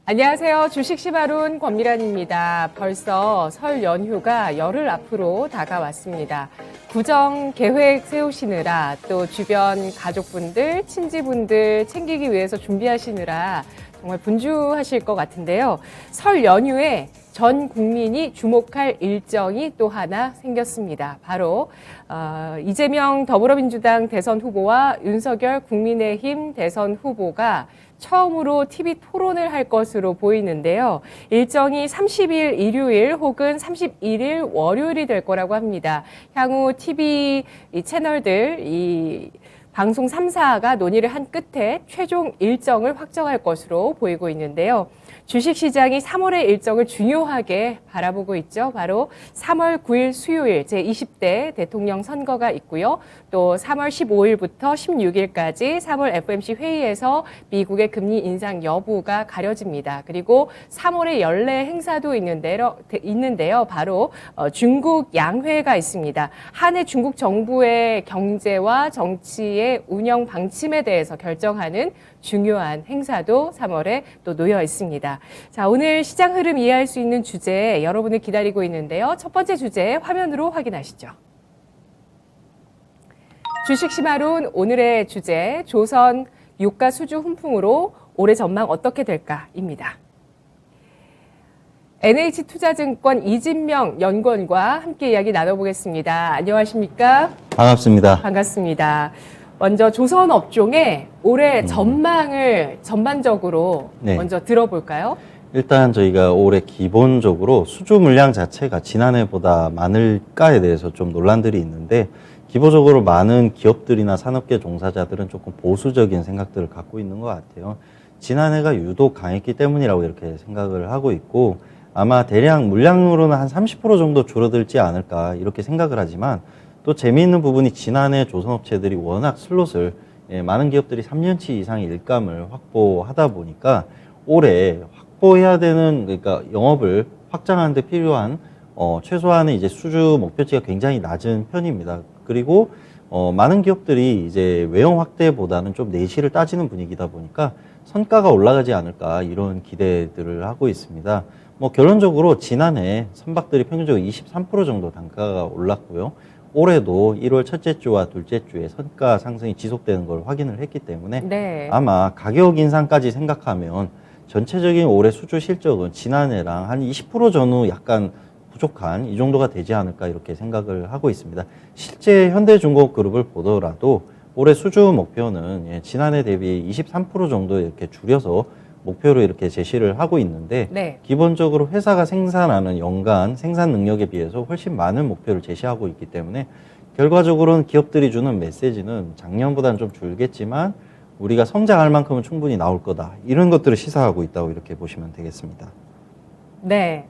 안녕하세요. 주식시바론 권미란입니다. 벌써 설 연휴가 열흘 앞으로 다가왔습니다. 구정 계획 세우시느라 또 주변 가족분들, 친지분들 챙기기 위해서 준비하시느라 정말 분주하실 것 같은데요. 설 연휴에 전 국민이 주목할 일정이 또 하나 생겼습니다. 바로 이재명 더불어민주당 대선 후보와 윤석열 국민의힘 대선 후보가 처음으로 TV 토론을 할 것으로 보이는데요. 일정이 30일 일요일 혹은 31일 월요일이 될 거라고 합니다. 향후 TV 채널들 방송 3사가 논의를 한 끝에 최종 일정을 확정할 것으로 보이고 있는데요. 주식시장이 3월의 일정을 중요하게 바라보고 있죠. 바로 3월 9일 수요일 제20대 대통령 선거가 있고요. 또 3월 15일부터 16일까지 3월 FOMC 회의에서 미국의 금리 인상 여부가 가려집니다. 그리고 3월에 연례 행사도 있는데요. 바로 중국 양회가 있습니다. 한 해 중국 정부의 경제와 정치의 운영 방침에 대해서 결정하는 중요한 행사도 3월에 또 놓여 있습니다. 자, 오늘 시장 흐름 이해할 수 있는 주제 여러분을 기다리고 있는데요. 첫 번째 주제 화면으로 확인하시죠. 주식시마론 오늘의 주제 조선 유가 수주 훈풍으로 올해 전망 어떻게 될까입니다. NH투자증권 이진명 연구원과 함께 이야기 나눠보겠습니다. 안녕하십니까? 반갑습니다. 반갑습니다. 먼저 조선 업종의 올해 전망을 전반적으로 먼저 들어볼까요? 일단 저희가 올해 기본적으로 수주 물량 자체가 지난해보다 많을까에 대해서 좀 논란들이 있는데 기본적으로 많은 기업들이나 산업계 종사자들은 조금 보수적인 생각들을 갖고 있는 것 같아요. 지난해가 유독 강했기 때문이라고 이렇게 생각을 하고 있고 아마 대략 물량으로는 한 30% 정도 줄어들지 않을까 이렇게 생각을 하지만 또 재미있는 부분이 지난해 조선업체들이 워낙 슬롯을 많은 기업들이 3년치 이상의 일감을 확보하다 보니까 올해 확보해야 되는 그러니까 영업을 확장하는 데 필요한 최소한의 이제 수주 목표치가 굉장히 낮은 편입니다. 그리고 많은 기업들이 이제 외형 확대보다는 좀 내실을 따지는 분위기다 보니까 선가가 올라가지 않을까 이런 기대들을 하고 있습니다. 결론적으로 지난해 선박들이 평균적으로 23% 정도 단가가 올랐고요. 올해도 1월 첫째 주와 둘째 주에 선가 상승이 지속되는 걸 확인을 했기 때문에 아마 가격 인상까지 생각하면 전체적인 올해 수주 실적은 지난해랑 한 20% 전후 약간 부족한 이 정도가 되지 않을까 이렇게 생각을 하고 있습니다. 실제 현대중공업그룹을 보더라도 올해 수주 목표는 지난해 대비 23% 정도 이렇게 줄여서 목표로 이렇게 제시를 하고 있는데 기본적으로 회사가 생산하는 연간 생산 능력에 비해서 훨씬 많은 목표를 제시하고 있기 때문에 결과적으로는 기업들이 주는 메시지는 작년보다는 좀 줄겠지만 우리가 성장할 만큼은 충분히 나올 거다. 이런 것들을 시사하고 있다고 이렇게 보시면 되겠습니다. 네.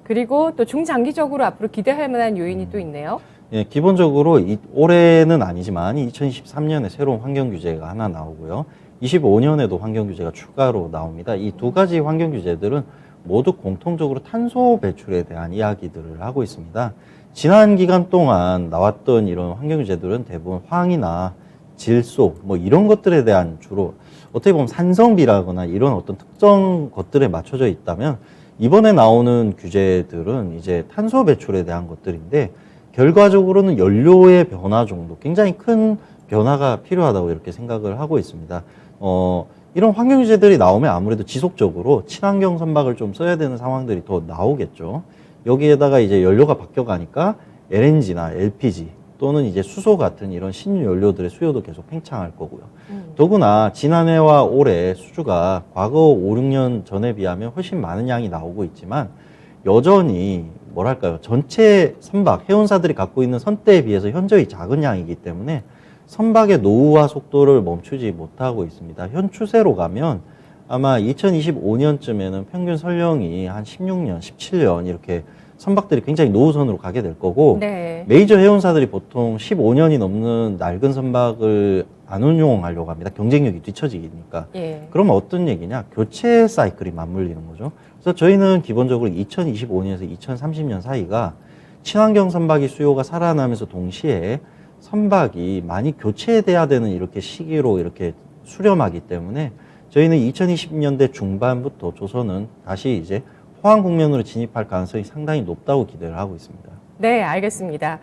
그리고 또 중장기적으로 앞으로 기대할 만한 요인이 또 있네요. 예, 기본적으로 올해는 아니지만 2023년에 새로운 환경 규제가 하나 나오고요. 25년에도 환경 규제가 추가로 나옵니다. 이 두 가지 환경 규제들은 모두 공통적으로 탄소 배출에 대한 이야기들을 하고 있습니다. 지난 기간 동안 나왔던 이런 환경 규제들은 대부분 황이나 질소 이런 것들에 대한 주로 어떻게 보면 산성비라거나 이런 어떤 특정 것들에 맞춰져 있다면 이번에 나오는 규제들은 이제 탄소 배출에 대한 것들인데 결과적으로는 연료의 변화 정도 굉장히 큰 변화가 필요하다고 이렇게 생각을 하고 있습니다. 이런 환경 규제들이 나오면 아무래도 지속적으로 친환경 선박을 좀 써야 되는 상황들이 더 나오겠죠. 여기에다가 이제 연료가 바뀌어가니까 LNG나 LPG 또는 이제 수소 같은 이런 신연료들의 수요도 계속 팽창할 거고요. 더구나 지난해와 올해 수주가 과거 5, 6년 전에 비하면 훨씬 많은 양이 나오고 있지만 여전히 뭐랄까요, 전체 선박, 해운사들이 갖고 있는 선대에 비해서 현저히 작은 양이기 때문에 선박의 노후화 속도를 멈추지 못하고 있습니다. 현 추세로 가면 아마 2025년쯤에는 평균 선령이 한 16년, 17년 이렇게 선박들이 굉장히 노후선으로 가게 될 거고 메이저 해운사들이 보통 15년이 넘는 낡은 선박을 안 운용하려고 합니다. 경쟁력이 뒤처지니까. 그러면 어떤 얘기냐? 교체 사이클이 맞물리는 거죠. 그래서 저희는 기본적으로 2025년에서 2030년 사이가 친환경 선박의 수요가 살아나면서 동시에 선박이 많이 교체돼야 되는 이렇게 시기로 이렇게 수렴하기 때문에 저희는 2020년대 중반부터 조선은 다시 이제 호황 국면으로 진입할 가능성이 상당히 높다고 기대를 하고 있습니다. 네, 알겠습니다.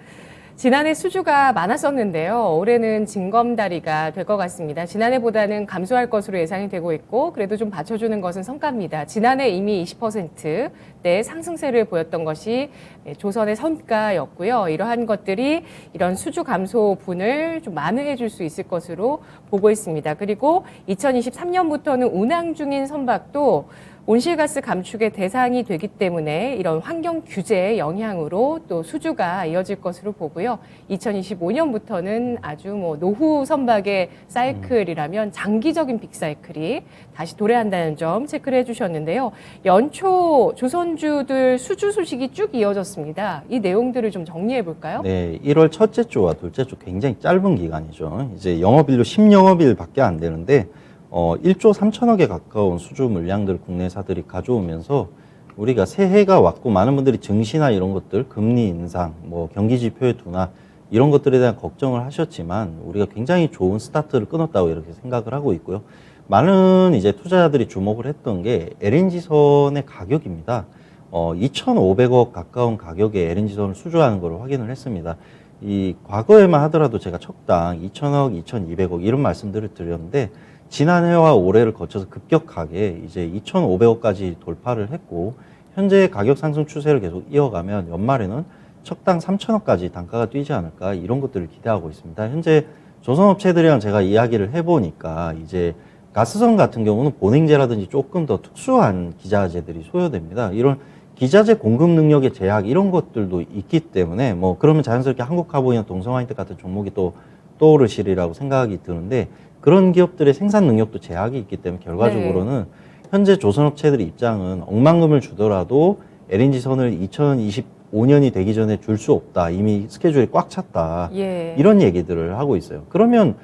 지난해 수주가 많았었는데요. 올해는 징검다리가 될 것 같습니다. 지난해보다는 감소할 것으로 예상이 되고 있고 그래도 좀 받쳐주는 것은 성과입니다. 지난해 이미 20%대 상승세를 보였던 것이 조선의 성과였고요. 이러한 것들이 이런 수주 감소분을 좀 만회해 줄 수 있을 것으로 보고 있습니다. 그리고 2023년부터는 운항 중인 선박도 온실가스 감축의 대상이 되기 때문에 이런 환경 규제의 영향으로 또 수주가 이어질 것으로 보고요. 2025년부터는 아주 노후 선박의 사이클이라면 장기적인 빅사이클이 다시 도래한다는 점 체크를 해주셨는데요. 연초 조선주들 수주 소식이 쭉 이어졌습니다. 이 내용들을 좀 정리해 볼까요? 네, 1월 첫째 주와 둘째 주 굉장히 짧은 기간이죠. 이제 영업일로 10영업일밖에 안 되는데 1조 3천억에 가까운 수주 물량들 국내사들이 가져오면서 우리가 새해가 왔고 많은 분들이 증시나 이런 것들, 금리 인상, 경기 지표의 둔화 이런 것들에 대한 걱정을 하셨지만 우리가 굉장히 좋은 스타트를 끊었다고 이렇게 생각을 하고 있고요. 많은 이제 투자자들이 주목을 했던 게 LNG선의 가격입니다. 2,500억 가까운 가격의 LNG선을 수주하는 걸 확인을 했습니다. 이 과거에만 하더라도 제가 척당 2,000억, 2,200억 이런 말씀들을 드렸는데 지난해와 올해를 거쳐서 급격하게 이제 2,500억까지 돌파를 했고 현재 가격 상승 추세를 계속 이어가면 연말에는 척당 3,000억까지 단가가 뛰지 않을까 이런 것들을 기대하고 있습니다. 현재 조선업체들이랑 제가 이야기를 해보니까 이제 가스선 같은 경우는 본행제라든지 조금 더 특수한 기자재들이 소요됩니다. 이런 기자재 공급 능력의 제약 이런 것들도 있기 때문에 그러면 자연스럽게 한국카보이나 동성화이트 같은 종목이 또 떠오르시리라고 생각이 드는데 그런 기업들의 생산 능력도 제약이 있기 때문에 결과적으로는 현재 조선업체들의 입장은 억만금을 주더라도 LNG선을 2025년이 되기 전에 줄 수 없다. 이미 스케줄이 꽉 찼다. 이런 얘기들을 하고 있어요. 그러면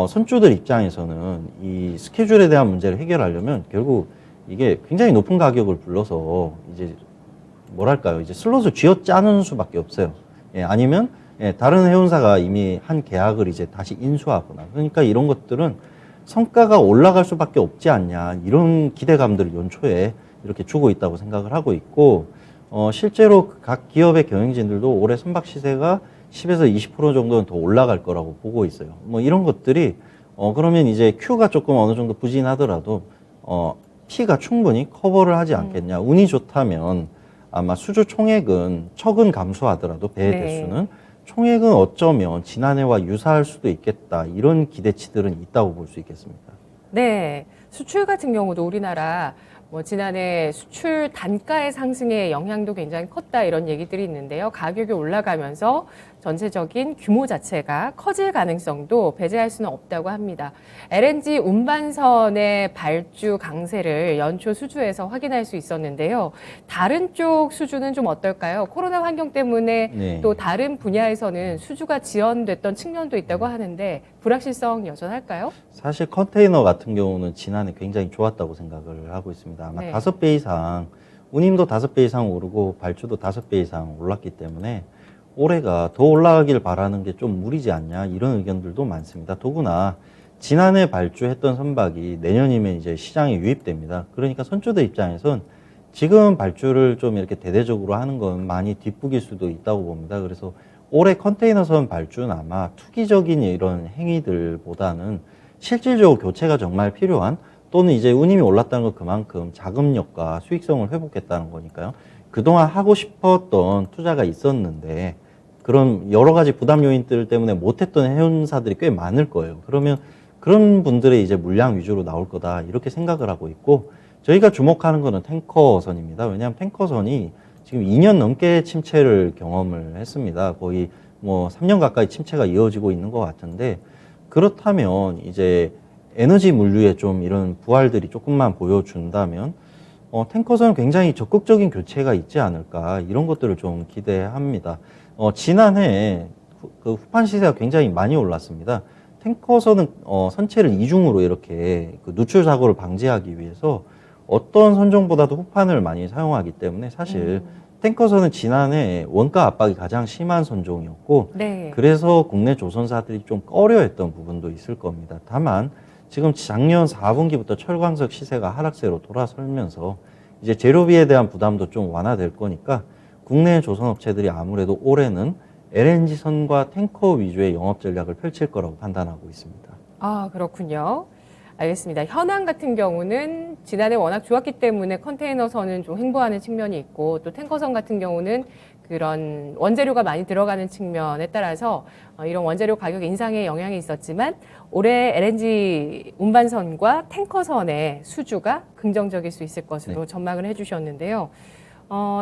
선주들 입장에서는 이 스케줄에 대한 문제를 해결하려면 결국 이게 굉장히 높은 가격을 불러서 이제 뭐랄까요? 이제 슬롯을 쥐어짜는 수밖에 없어요. 아니면 다른 해운사가 이미 한 계약을 이제 다시 인수하거나 그러니까 이런 것들은 성과가 올라갈 수밖에 없지 않냐 이런 기대감들을 연초에 이렇게 주고 있다고 생각을 하고 있고 실제로 각 기업의 경영진들도 올해 선박 시세가 10에서 20% 정도는 더 올라갈 거라고 보고 있어요. 이런 것들이 그러면 이제 Q가 조금 어느 정도 부진하더라도 P가 충분히 커버를 하지 않겠냐. 운이 좋다면 아마 수주 총액은 척은 감소하더라도 배의 대수는 총액은 어쩌면 지난해와 유사할 수도 있겠다. 이런 기대치들은 있다고 볼 수 있겠습니다. 네. 수출 같은 경우도 우리나라 지난해 수출 단가의 상승에 영향도 굉장히 컸다 이런 얘기들이 있는데요. 가격이 올라가면서 전체적인 규모 자체가 커질 가능성도 배제할 수는 없다고 합니다. LNG 운반선의 발주 강세를 연초 수주에서 확인할 수 있었는데요. 다른 쪽 수주는 좀 어떨까요? 코로나 환경 때문에 또 다른 분야에서는 수주가 지연됐던 측면도 있다고 하는데 불확실성 여전할까요? 사실 컨테이너 같은 경우는 지난해 굉장히 좋았다고 생각을 하고 있습니다. 아마 5배 이상, 운임도 5배 이상 오르고 발주도 5배 이상 올랐기 때문에 올해가 더 올라가길 바라는 게 좀 무리지 않냐 이런 의견들도 많습니다. 더구나 지난해 발주했던 선박이 내년이면 이제 시장에 유입됩니다. 그러니까 선주들 입장에선 지금 발주를 좀 이렇게 대대적으로 하는 건 많이 뒷북일 수도 있다고 봅니다. 그래서 올해 컨테이너선 발주는 아마 투기적인 이런 행위들보다는 실질적으로 교체가 정말 필요한 또는 이제 운임이 올랐다는 건 그만큼 자금력과 수익성을 회복했다는 거니까요. 그동안 하고 싶었던 투자가 있었는데 그런 여러 가지 부담 요인들 때문에 못했던 해운사들이 꽤 많을 거예요. 그러면 그런 분들의 이제 물량 위주로 나올 거다 이렇게 생각을 하고 있고 저희가 주목하는 거는 탱커선입니다. 왜냐하면 탱커선이 지금 2년 넘게 침체를 경험을 했습니다. 거의 3년 가까이 침체가 이어지고 있는 것 같은데 그렇다면 이제 에너지 물류에 좀 이런 부활들이 조금만 보여준다면 탱커선은 굉장히 적극적인 교체가 있지 않을까 이런 것들을 좀 기대합니다. 지난해 그 후판 시세가 굉장히 많이 올랐습니다. 탱커선은 선체를 이중으로 이렇게 그 누출 사고를 방지하기 위해서 어떤 선종보다도 후판을 많이 사용하기 때문에 사실 탱커선은 지난해 원가 압박이 가장 심한 선종이었고 그래서 국내 조선사들이 좀 꺼려했던 부분도 있을 겁니다. 다만 지금 작년 4분기부터 철광석 시세가 하락세로 돌아서면서 이제 재료비에 대한 부담도 좀 완화될 거니까 국내 조선업체들이 아무래도 올해는 LNG선과 탱커 위주의 영업 전략을 펼칠 거라고 판단하고 있습니다. 아, 그렇군요. 알겠습니다. 현황 같은 경우는 지난해 워낙 좋았기 때문에 컨테이너선은 좀 횡보하는 측면이 있고 또 탱커선 같은 경우는 그런 원재료가 많이 들어가는 측면에 따라서 이런 원재료 가격 인상에 영향이 있었지만 올해 LNG 운반선과 탱커선의 수주가 긍정적일 수 있을 것으로 전망을 해주셨는데요.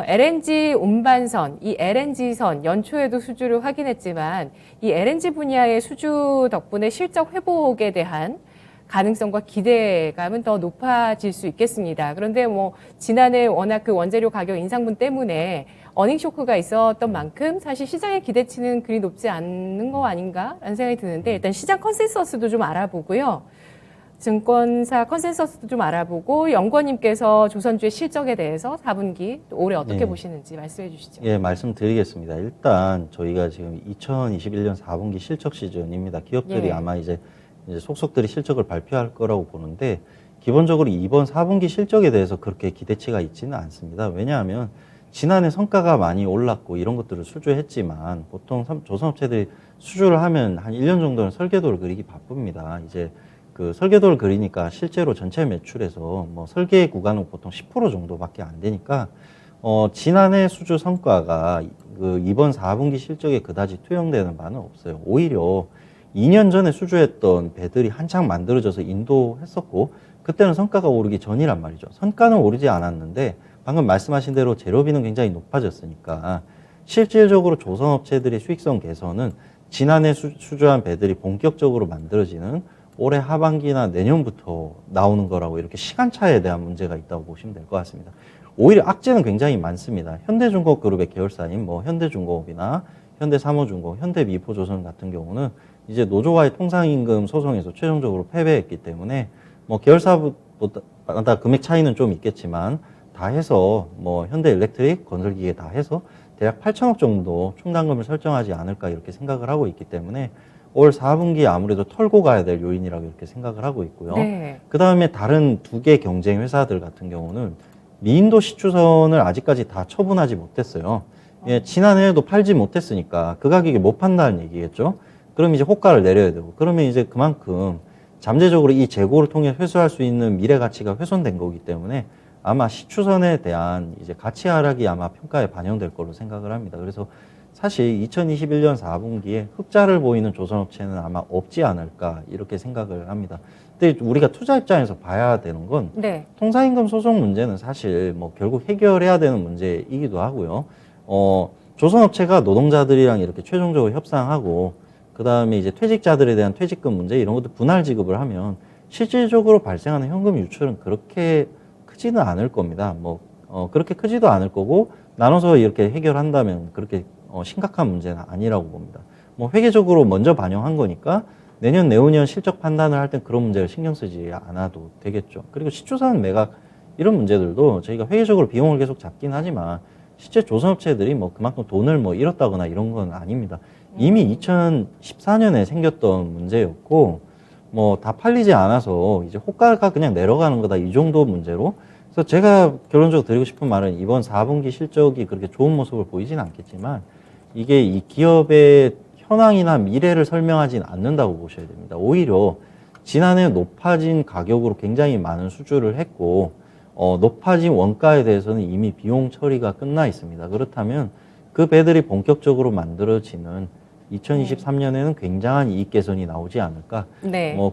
LNG 운반선, 이 LNG선 연초에도 수주를 확인했지만 이 LNG 분야의 수주 덕분에 실적 회복에 대한 가능성과 기대감은 더 높아질 수 있겠습니다. 그런데 뭐 지난해 워낙 그 원재료 가격 인상분 때문에 어닝 쇼크가 있었던 만큼 사실 시장의 기대치는 그리 높지 않는 거 아닌가라는 생각이 드는데 일단 시장 컨센서스도 좀 알아보고요. 증권사 컨센서스도 좀 알아보고 연구원님께서 조선주의 실적에 대해서 4분기 또 올해 어떻게 보시는지 말씀해 주시죠. 예, 말씀드리겠습니다. 일단 저희가 지금 2021년 4분기 실적 시즌입니다. 기업들이 아마 이제 속속들이 실적을 발표할 거라고 보는데 기본적으로 이번 4분기 실적에 대해서 그렇게 기대치가 있지는 않습니다. 왜냐하면 지난해 성과가 많이 올랐고 이런 것들을 수주했지만 보통 조선업체들이 수주를 하면 한 1년 정도는 설계도를 그리기 바쁩니다. 이제 그 설계도를 그리니까 실제로 전체 매출에서 뭐 설계 구간은 보통 10% 정도밖에 안 되니까 지난해 수주 성과가 그 이번 4분기 실적에 그다지 투영되는 바는 없어요. 오히려 2년 전에 수주했던 배들이 한창 만들어져서 인도했었고 그때는 성과가 오르기 전이란 말이죠. 성과는 오르지 않았는데 방금 말씀하신 대로 재료비는 굉장히 높아졌으니까 실질적으로 조선업체들의 수익성 개선은 지난해 수주한 배들이 본격적으로 만들어지는 올해 하반기나 내년부터 나오는 거라고 이렇게 시간차에 대한 문제가 있다고 보시면 될 것 같습니다. 오히려 악재는 굉장히 많습니다. 현대중공업그룹의 계열사인 뭐 현대중공업이나 현대사모중공, 현대미포조선 같은 경우는 이제 노조와의 통상임금 소송에서 최종적으로 패배했기 때문에 뭐 계열사보다 금액 차이는 좀 있겠지만 다 해서 뭐 현대일렉트릭, 건설기계 다 해서 대략 8천억 정도 충당금을 설정하지 않을까 이렇게 생각을 하고 있기 때문에 올 4분기에 아무래도 털고 가야 될 요인이라고 이렇게 생각을 하고 있고요. 그 다음에 다른 두 개 경쟁 회사들 같은 경우는 미인도 시추선을 아직까지 다 처분하지 못했어요. 예, 지난해에도 팔지 못했으니까 그 가격에 못 판다는 얘기겠죠. 그럼 이제 호가를 내려야 되고 그러면 이제 그만큼 잠재적으로 이 재고를 통해 회수할 수 있는 미래 가치가 훼손된 거기 때문에 아마 시추선에 대한 이제 가치 하락이 아마 평가에 반영될 걸로 생각을 합니다. 그래서 사실 2021년 4분기에 흑자를 보이는 조선업체는 아마 없지 않을까 이렇게 생각을 합니다. 근데 우리가 투자 입장에서 봐야 되는 건 통상임금 소송 문제는 사실 뭐 결국 해결해야 되는 문제이기도 하고요. 조선업체가 노동자들이랑 이렇게 최종적으로 협상하고 그 다음에 이제 퇴직자들에 대한 퇴직금 문제 이런 것도 분할 지급을 하면 실질적으로 발생하는 현금 유출은 그렇게 크지는 않을 겁니다. 그렇게 크지도 않을 거고 나눠서 이렇게 해결한다면 그렇게 심각한 문제는 아니라고 봅니다. 뭐 회계적으로 먼저 반영한 거니까 내년 내후년 실적 판단을 할 땐 그런 문제를 신경 쓰지 않아도 되겠죠. 그리고 시추선 매각 이런 문제들도 저희가 회계적으로 비용을 계속 잡긴 하지만 실제 조선업체들이 뭐 그만큼 돈을 뭐 잃었다거나 이런 건 아닙니다. 이미 2014년에 생겼던 문제였고 뭐 다 팔리지 않아서 이제 호가가 그냥 내려가는 거다 이 정도 문제로. 그래서 제가 결론적으로 드리고 싶은 말은 이번 4분기 실적이 그렇게 좋은 모습을 보이진 않겠지만 이게 이 기업의 현황이나 미래를 설명하진 않는다고 보셔야 됩니다. 오히려 지난해 높아진 가격으로 굉장히 많은 수주를 했고 높아진 원가에 대해서는 이미 비용 처리가 끝나 있습니다. 그렇다면 그 배들이 본격적으로 만들어지는 2023년에는 굉장한 이익 개선이 나오지 않을까.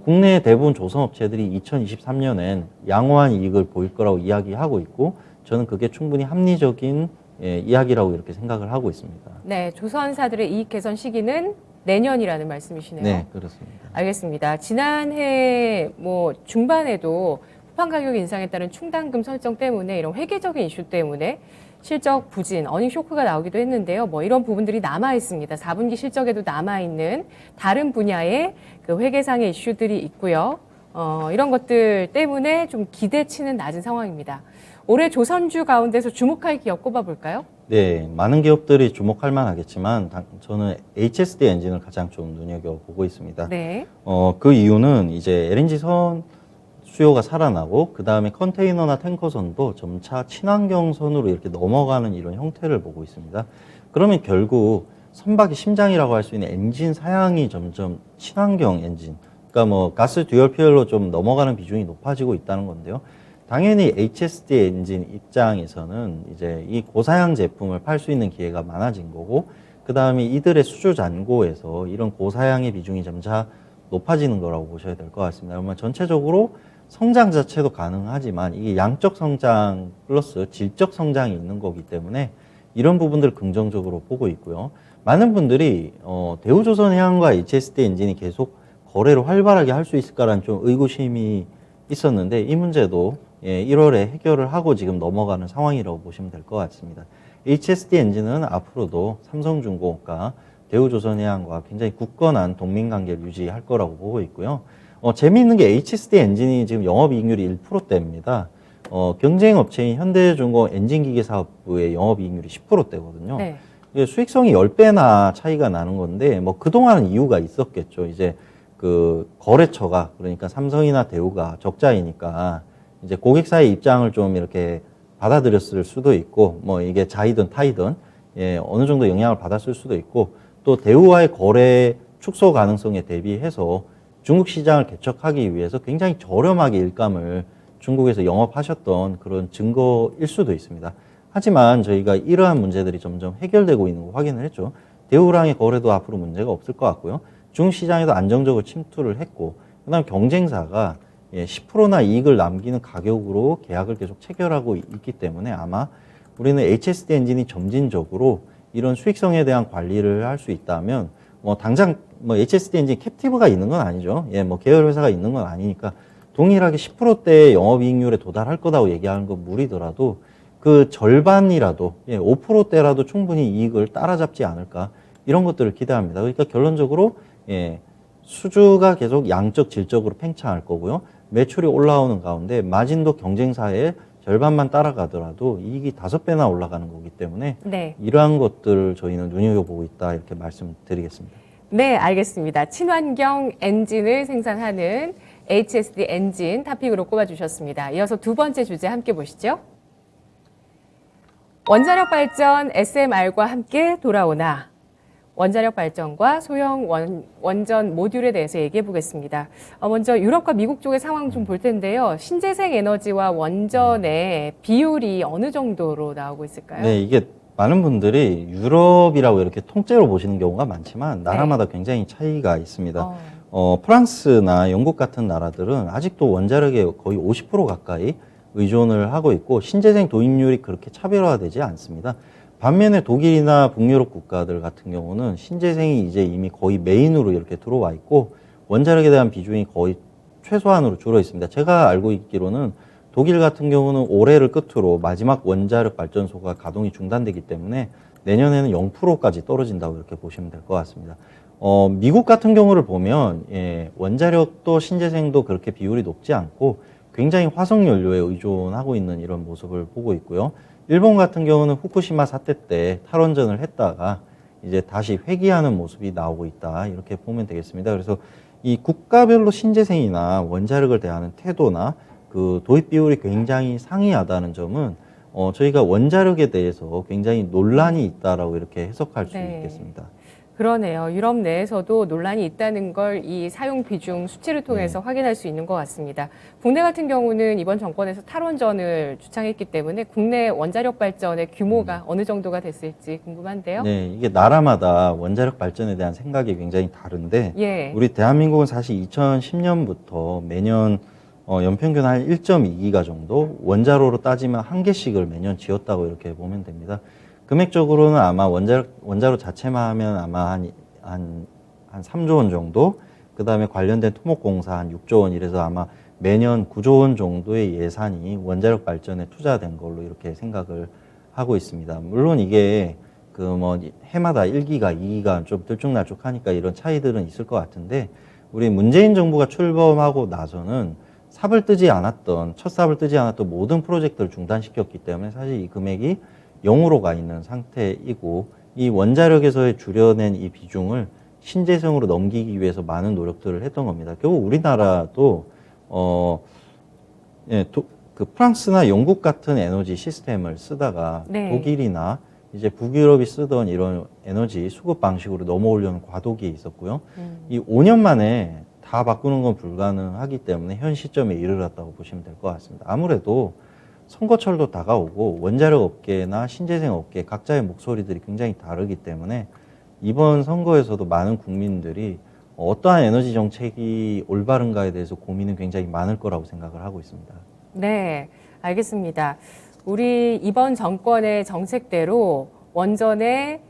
국내 대부분 조선업체들이 2023년엔 양호한 이익을 보일 거라고 이야기하고 있고 저는 그게 충분히 합리적인 이야기라고 이렇게 생각을 하고 있습니다. 네, 조선사들의 이익 개선 시기는 내년이라는 말씀이시네요. 네, 그렇습니다. 알겠습니다. 지난해 뭐 중반에도 후판 가격 인상에 따른 충당금 설정 때문에 이런 회계적인 이슈 때문에 실적 부진, 어닝 쇼크가 나오기도 했는데요. 뭐 이런 부분들이 남아 있습니다. 4분기 실적에도 남아 있는 다른 분야의 그 회계상의 이슈들이 있고요. 이런 것들 때문에 좀 기대치는 낮은 상황입니다. 올해 조선주 가운데서 주목할 기업 꼽아볼까요? 네, 많은 기업들이 주목할 만하겠지만 저는 HSD 엔진을 가장 좀 눈여겨보고 있습니다. 네. 그 이유는 이제 LNG 선 수요가 살아나고 그 다음에 컨테이너나 탱커선도 점차 친환경선으로 이렇게 넘어가는 이런 형태를 보고 있습니다. 그러면 결국 선박의 심장이라고 할 수 있는 엔진 사양이 점점 친환경 엔진, 그러니까 뭐 가스 듀얼 퓨얼로 좀 넘어가는 비중이 높아지고 있다는 건데요. 당연히 HSD 엔진 입장에서는 이제 이 고사양 제품을 팔 수 있는 기회가 많아진 거고, 그 다음에 이들의 수주 잔고에서 이런 고사양의 비중이 점차 높아지는 거라고 보셔야 될 것 같습니다. 그러면 전체적으로 성장 자체도 가능하지만 이게 양적 성장 플러스 질적 성장이 있는 거기 때문에 이런 부분들을 긍정적으로 보고 있고요. 많은 분들이 대우조선해양과 HSD 엔진이 계속 거래를 활발하게 할 수 있을까라는 좀 의구심이 있었는데 이 문제도 1월에 해결을 하고 지금 넘어가는 상황이라고 보시면 될 것 같습니다. HSD 엔진은 앞으로도 삼성중공업과 대우조선해양과 굉장히 굳건한 동맹관계를 유지할 거라고 보고 있고요. 재미있는 게 HSD 엔진이 지금 영업이익률이 1%대입니다. 경쟁 업체인 현대중공 엔진기계사업부의 영업이익률이 10%대거든요. 네. 수익성이 10배나 차이가 나는 건데, 뭐, 그동안은 이유가 있었겠죠. 이제 그 거래처가, 그러니까 삼성이나 대우가 적자이니까 이제 고객사의 입장을 좀 이렇게 받아들였을 수도 있고, 뭐, 이게 자이든 타이든, 어느 정도 영향을 받았을 수도 있고, 또 대우와의 거래 축소 가능성에 대비해서 중국 시장을 개척하기 위해서 굉장히 저렴하게 일감을 중국에서 영업하셨던 그런 증거일 수도 있습니다. 하지만 저희가 이러한 문제들이 점점 해결되고 있는 거 확인을 했죠. 대우랑의 거래도 앞으로 문제가 없을 것 같고요. 중국 시장에도 안정적으로 침투를 했고, 그다음 경쟁사가 10%나 이익을 남기는 가격으로 계약을 계속 체결하고 있기 때문에 아마 우리는 HSD 엔진이 점진적으로 이런 수익성에 대한 관리를 할 수 있다면, 뭐 당장 뭐 HSD 엔진 캡티브가 있는 건 아니죠. 뭐 계열 회사가 있는 건 아니니까 동일하게 10%대의 영업이익률에 도달할 거다고 얘기하는 건 무리더라도 그 절반이라도 5%대라도 충분히 이익을 따라잡지 않을까, 이런 것들을 기대합니다. 그러니까 결론적으로 수주가 계속 양적 질적으로 팽창할 거고요. 매출이 올라오는 가운데 마진도 경쟁사의 절반만 따라가더라도 이익이 5배나 올라가는 거기 때문에 네. 이러한 것들을 저희는 눈여겨보고 있다, 이렇게 말씀드리겠습니다. 네, 알겠습니다. 친환경 엔진을 생산하는 HSD 엔진 토픽으로 꼽아주셨습니다. 이어서 두 번째 주제 함께 보시죠. 원자력 발전 SMR과 함께 돌아오나, 원자력 발전과 소형 원전 모듈에 대해서 얘기해 보겠습니다. 먼저 유럽과 미국 쪽의 상황 좀 볼 텐데요. 신재생 에너지와 원전의 비율이 어느 정도로 나오고 있을까요? 네, 이게 많은 분들이 유럽이라고 이렇게 통째로 보시는 경우가 많지만 나라마다 굉장히 차이가 있습니다. 프랑스나 영국 같은 나라들은 아직도 원자력의 거의 50% 가까이 의존을 하고 있고 신재생 도입률이 그렇게 차별화되지 않습니다. 반면에 독일이나 북유럽 국가들 같은 경우는 신재생이 이제 이미 거의 메인으로 이렇게 들어와 있고 원자력에 대한 비중이 거의 최소한으로 줄어 있습니다. 제가 알고 있기로는 독일 같은 경우는 올해를 끝으로 마지막 원자력 발전소가 가동이 중단되기 때문에 내년에는 0%까지 떨어진다고 이렇게 보시면 될 것 같습니다. 미국 같은 경우를 보면 원자력도 신재생도 그렇게 비율이 높지 않고 굉장히 화석연료에 의존하고 있는 이런 모습을 보고 있고요. 일본 같은 경우는 후쿠시마 사태 때 탈원전을 했다가 이제 다시 회귀하는 모습이 나오고 있다, 이렇게 보면 되겠습니다. 그래서 이 국가별로 신재생이나 원자력을 대하는 태도나 그 도입 비율이 굉장히 상이하다는 점은 저희가 원자력에 대해서 굉장히 논란이 있다라고 이렇게 해석할 수 있겠습니다. 그러네요. 유럽 내에서도 논란이 있다는 걸 이 사용 비중 수치를 통해서 확인할 수 있는 것 같습니다. 국내 같은 경우는 이번 정권에서 탈원전을 주창했기 때문에 국내 원자력 발전의 규모가 어느 정도가 됐을지 궁금한데요. 네, 이게 나라마다 원자력 발전에 대한 생각이 굉장히 다른데 우리 대한민국은 사실 2010년부터 매년 연평균 한 1.2기가 정도, 원자로로 따지면 1개씩을 매년 지었다고 이렇게 보면 됩니다. 금액적으로는 아마 원자로 자체만 하면 아마 한 3조 원 정도, 그 다음에 관련된 토목공사 한 6조 원, 이래서 아마 매년 9조 원 정도의 예산이 원자력 발전에 투자된 걸로 이렇게 생각을 하고 있습니다. 물론 이게 그 뭐 해마다 1기가, 2기가 좀 들쭉날쭉하니까 이런 차이들은 있을 것 같은데, 우리 문재인 정부가 출범하고 나서는 첫 삽을 뜨지 않았던 모든 프로젝트를 중단시켰기 때문에 사실 이 금액이 0으로 가 있는 상태이고 이 원자력에서의 줄여낸 이 비중을 신재생으로 넘기기 위해서 많은 노력들을 했던 겁니다. 결국 우리나라도 그 프랑스나 영국 같은 에너지 시스템을 쓰다가 네. 독일이나 이제 북유럽이 쓰던 이런 에너지 수급 방식으로 넘어오려는 과도기에 있었고요. 이 5년 만에 다 바꾸는 건 불가능하기 때문에 현 시점에 이르렀다고 보시면 될 것 같습니다. 아무래도 선거철도 다가오고 원자력 업계나 신재생 업계 각자의 목소리들이 굉장히 다르기 때문에 이번 선거에서도 많은 국민들이 어떠한 에너지 정책이 올바른가에 대해서 고민은 굉장히 많을 거라고 생각을 하고 있습니다. 네, 알겠습니다. 우리 이번 정권의 정책대로 원전의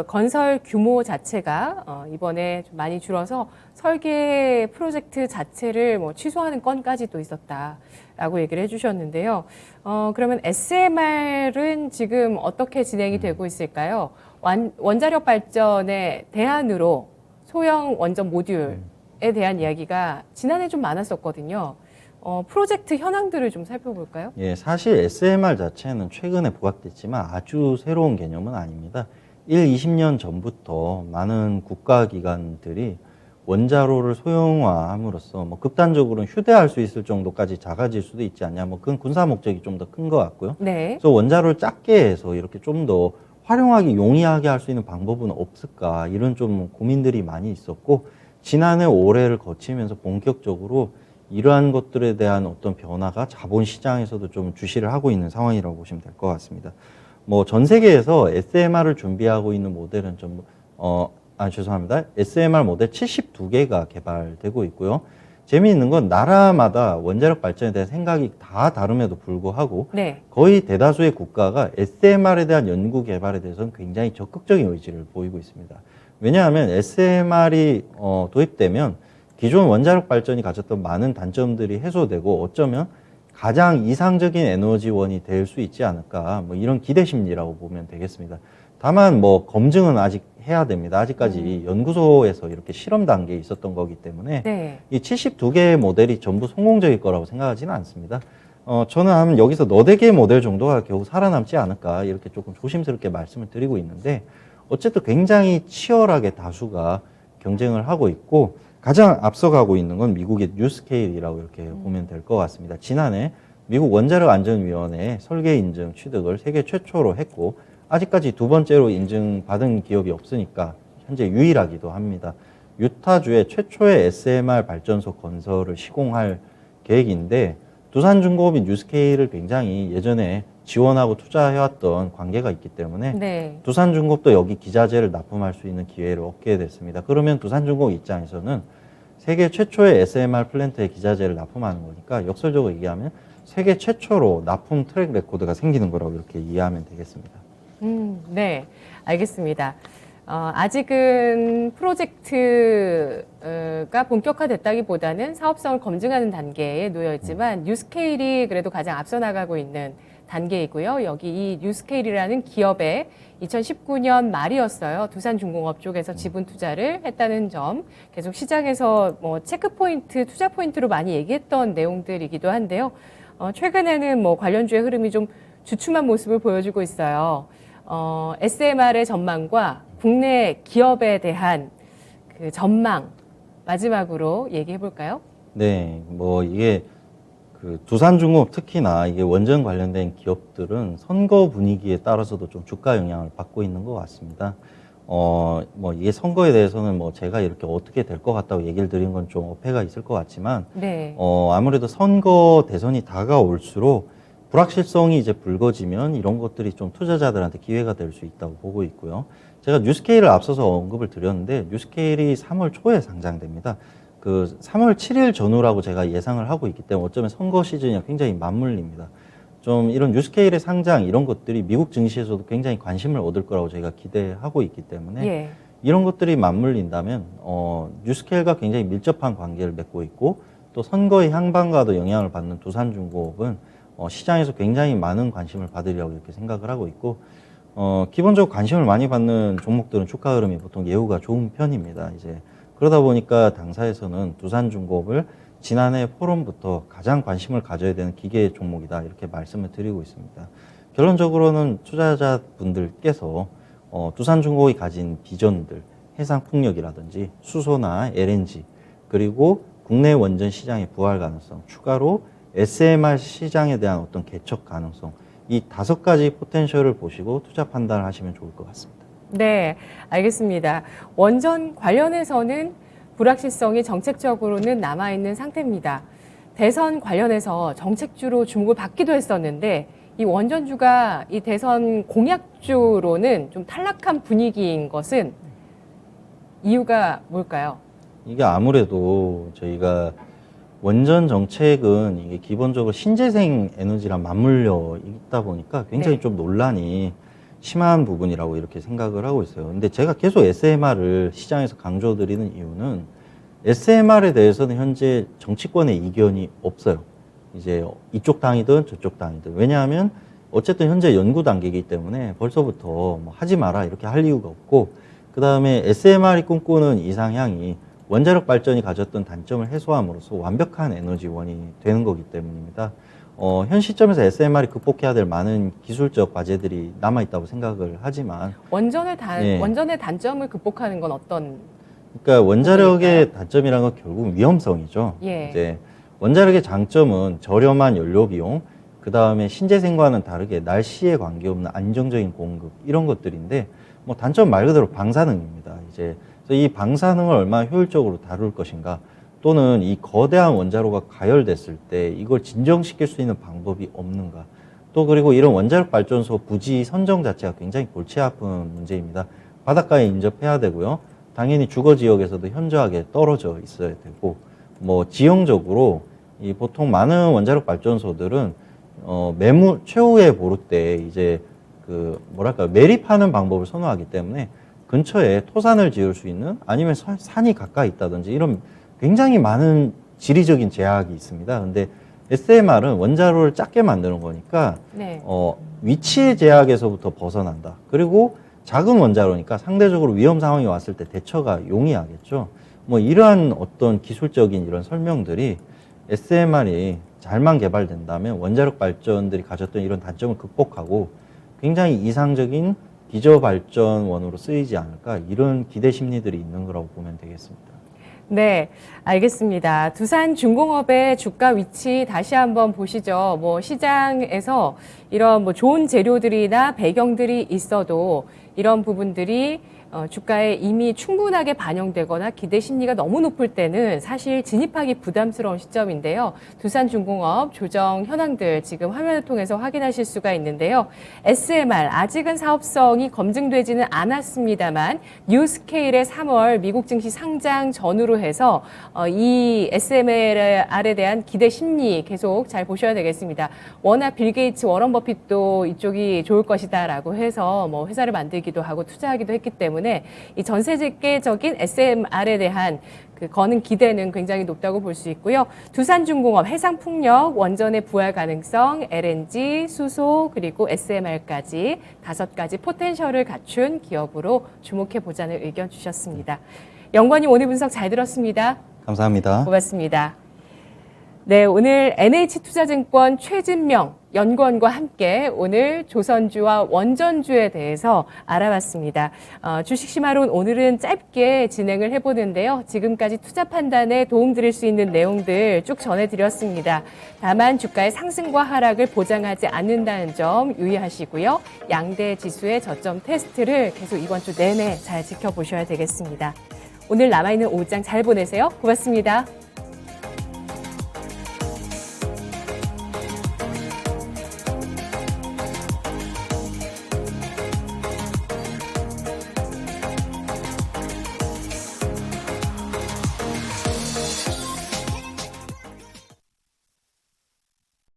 건설 규모 자체가 이번에 좀 많이 줄어서 설계 프로젝트 자체를 뭐 취소하는 건까지도 있었다라고 얘기를 해주셨는데요. 그러면 SMR은 지금 어떻게 진행이 되고 있을까요? 원자력 발전의 대안으로 소형 원전 모듈에 대한 이야기가 지난해 좀 많았었거든요. 프로젝트 현황들을 좀 살펴볼까요? 예, 사실 SMR 자체는 최근에 부각됐지만 아주 새로운 개념은 아닙니다. 20년 전부터 많은 국가기관들이 원자로를 소형화함으로써 뭐 극단적으로는 휴대할 수 있을 정도까지 작아질 수도 있지 않냐. 뭐 그건 군사 목적이 좀 더 큰 것 같고요. 네. 그래서 원자로를 작게 해서 이렇게 좀 더 활용하기 용이하게 할 수 있는 방법은 없을까 이런 좀 고민들이 많이 있었고 지난해 올해를 거치면서 본격적으로 이러한 것들에 대한 어떤 변화가 자본시장에서도 좀 주시를 하고 있는 상황이라고 보시면 될 것 같습니다. 뭐 전 세계에서 SMR을 준비하고 있는 모델은 죄송합니다. SMR 모델 72개가 개발되고 있고요. 재미있는 건 나라마다 원자력 발전에 대한 생각이 다 다름에도 불구하고 네. 거의 대다수의 국가가 SMR에 대한 연구 개발에 대해서는 굉장히 적극적인 의지를 보이고 있습니다. 왜냐하면 SMR이 도입되면 기존 원자력 발전이 가졌던 많은 단점들이 해소되고 어쩌면 가장 이상적인 에너지원이 될 수 있지 않을까 뭐 이런 기대 심리라고 보면 되겠습니다. 다만 뭐 검증은 아직 해야 됩니다. 아직까지 연구소에서 이렇게 실험 단계에 있었던 거기 때문에 네. 이 72개의 모델이 전부 성공적일 거라고 생각하지는 않습니다. 저는 한 여기서 너댓 개의 모델 정도가 겨우 살아남지 않을까 이렇게 조금 조심스럽게 말씀을 드리고 있는데 어쨌든 굉장히 치열하게 다수가 경쟁을 하고 있고 가장 앞서가고 있는 건 미국의 뉴스케일이라고 이렇게 보면 될 것 같습니다. 지난해 미국 원자력 안전위원회 설계 인증 취득을 세계 최초로 했고 아직까지 두 번째로 인증받은 기업이 없으니까 현재 유일하기도 합니다. 유타주의 최초의 SMR 발전소 건설을 시공할 계획인데 두산중공업이 뉴스케일을 굉장히 예전에 지원하고 투자해왔던 관계가 있기 때문에 네. 두산중공업도 여기 기자재를 납품할 수 있는 기회를 얻게 됐습니다. 그러면 두산중공업 입장에서는 세계 최초의 SMR 플랜트에 기자재를 납품하는 거니까 역설적으로 얘기하면 세계 최초로 납품 트랙 레코드가 생기는 거라고 이렇게 이해하면 되겠습니다. 네, 알겠습니다. 아직은 프로젝트가 본격화됐다기보다는 사업성을 검증하는 단계에 놓여 있지만 뉴스케일이 그래도 가장 앞서 나가고 있는 단계이고요. 여기 이 뉴스케일이라는 기업의 2019년 말이었어요. 두산중공업 쪽에서 지분 투자를 했다는 점 계속 시장에서 뭐 체크 포인트, 투자 포인트로 많이 얘기했던 내용들이기도 한데요. 최근에는 뭐 관련주의 흐름이 좀 주춤한 모습을 보여주고 있어요. SMR의 전망과 국내 기업에 대한 그 전망 마지막으로 얘기해 볼까요? 네, 뭐 이게 그 두산중공업 특히나 이게 원전 관련된 기업들은 선거 분위기에 따라서도 좀 주가 영향을 받고 있는 것 같습니다. 뭐 이게 선거에 대해서는 뭐 제가 이렇게 어떻게 될 것 같다고 얘기를 드린 건 좀 어폐가 있을 것 같지만, 네. 아무래도 선거 대선이 다가올수록 불확실성이 이제 불거지면 이런 것들이 좀 투자자들한테 기회가 될 수 있다고 보고 있고요. 제가 뉴스케일을 앞서서 언급을 드렸는데 뉴스케일이 3월 초에 상장됩니다. 그 3월 7일 전후라고 제가 예상을 하고 있기 때문에 어쩌면 선거 시즌이 굉장히 맞물립니다. 좀 이런 뉴스케일의 상장 이런 것들이 미국 증시에서도 굉장히 관심을 얻을 거라고 저희가 기대하고 있기 때문에 예. 이런 것들이 맞물린다면 뉴스케일과 굉장히 밀접한 관계를 맺고 있고 또 선거의 향방과도 영향을 받는 두산중공업은 시장에서 굉장히 많은 관심을 받으려고 이렇게 생각을 하고 있고 기본적으로 관심을 많이 받는 종목들은 주가 흐름이 보통 예후가 좋은 편입니다. 이제 그러다 보니까 당사에서는 두산중공업을 지난해 포럼부터 가장 관심을 가져야 되는 기계 종목이다 이렇게 말씀을 드리고 있습니다. 결론적으로는 투자자분들께서 두산중공업이 가진 비전들, 해상풍력이라든지 수소나 LNG, 그리고 국내 원전 시장의 부활 가능성, 추가로 SMR 시장에 대한 어떤 개척 가능성, 이 5가지 포텐셜을 보시고 투자 판단을 하시면 좋을 것 같습니다. 네, 알겠습니다. 원전 관련해서는 불확실성이 정책적으로는 남아있는 상태입니다. 대선 관련해서 정책주로 주목을 받기도 했었는데 이 원전주가 이 대선 공약주로는 좀 탈락한 분위기인 것은 이유가 뭘까요? 이게 아무래도 저희가 원전 정책은 이게 기본적으로 신재생 에너지랑 맞물려 있다 보니까 굉장히 네. 좀 논란이 심한 부분이라고 이렇게 생각을 하고 있어요. 근데 제가 계속 SMR을 시장에서 강조드리는 이유는 SMR에 대해서는 현재 정치권의 이견이 없어요. 이제 이쪽 당이든 저쪽 당이든. 왜냐하면 어쨌든 현재 연구 단계이기 때문에 벌써부터 뭐 하지 마라 이렇게 할 이유가 없고, 그 다음에 SMR이 꿈꾸는 이상향이 원자력 발전이 가졌던 단점을 해소함으로써 완벽한 에너지원이 되는 거기 때문입니다. 현 시점에서 SMR이 극복해야 될 많은 기술적 과제들이 남아있다고 생각을 하지만, 네. 원전의 단점을 극복하는 건 어떤? 그러니까 원자력의 단점이란 건 결국 위험성이죠. 예. 이제 원자력의 장점은 저렴한 연료 비용, 그 다음에 신재생과는 다르게 날씨에 관계없는 안정적인 공급, 이런 것들인데, 뭐 단점 말 그대로 방사능입니다. 이제 그래서 이 방사능을 얼마나 효율적으로 다룰 것인가, 또는 이 거대한 원자로가 가열됐을 때 이걸 진정시킬 수 있는 방법이 없는가, 또 그리고 이런 원자력 발전소 부지 선정 자체가 굉장히 골치 아픈 문제입니다. 바닷가에 인접해야 되고요. 당연히 주거 지역에서도 현저하게 떨어져 있어야 되고, 뭐 지형적으로 이 보통 많은 원자력 발전소들은 매물 최후의 보루 때 이제 그 뭐랄까 매립하는 방법을 선호하기 때문에 근처에 토산을 지을 수 있는, 아니면 산이 가까이 있다든지 이런 굉장히 많은 지리적인 제약이 있습니다. 근데 SMR은 원자로를 작게 만드는 거니까 네. 위치의 제약에서부터 벗어난다. 그리고 작은 원자로니까 상대적으로 위험 상황이 왔을 때 대처가 용이하겠죠. 뭐 이러한 어떤 기술적인 이런 설명들이 SMR이 잘만 개발된다면 원자력 발전들이 가졌던 이런 단점을 극복하고 굉장히 이상적인 비저발전원으로 쓰이지 않을까, 이런 기대 심리들이 있는 거라고 보면 되겠습니다. 네, 알겠습니다. 두산중공업의 주가 위치 다시 한번 보시죠. 뭐 시장에서 이런 뭐 좋은 재료들이나 배경들이 있어도 이런 부분들이 주가에 이미 충분하게 반영되거나 기대 심리가 너무 높을 때는 사실 진입하기 부담스러운 시점인데요. 두산중공업 조정 현황들 지금 화면을 통해서 확인하실 수가 있는데요. SMR 아직은 사업성이 검증되지는 않았습니다만 뉴스케일의 3월 미국 증시 상장 전후로 해서 이 SMR에 대한 기대 심리 계속 잘 보셔야 되겠습니다. 워낙 빌 게이츠, 워런 버핏도 이쪽이 좋을 것이다라고 해서 뭐 회사를 만들기도 하고 투자하기도 했기 때문에 이 전 세계적인 SMR에 대한 그 거는 기대는 굉장히 높다고 볼 수 있고요. 두산중공업, 해상풍력, 원전의 부활 가능성, LNG, 수소, 그리고 SMR까지 5가지 포텐셜을 갖춘 기업으로 주목해보자는 의견 주셨습니다. 영관님 오늘 분석 잘 들었습니다. 감사합니다. 고맙습니다. 네, 오늘 NH투자증권 최진명 연구원과 함께 오늘 조선주와 원전주에 대해서 알아봤습니다. 주식심화론 오늘은 짧게 진행을 해보는데요. 지금까지 투자 판단에 도움드릴 수 있는 내용들 쭉 전해드렸습니다. 다만 주가의 상승과 하락을 보장하지 않는다는 점 유의하시고요. 양대 지수의 저점 테스트를 계속 이번 주 내내 잘 지켜보셔야 되겠습니다. 오늘 남아있는 오후장 잘 보내세요. 고맙습니다.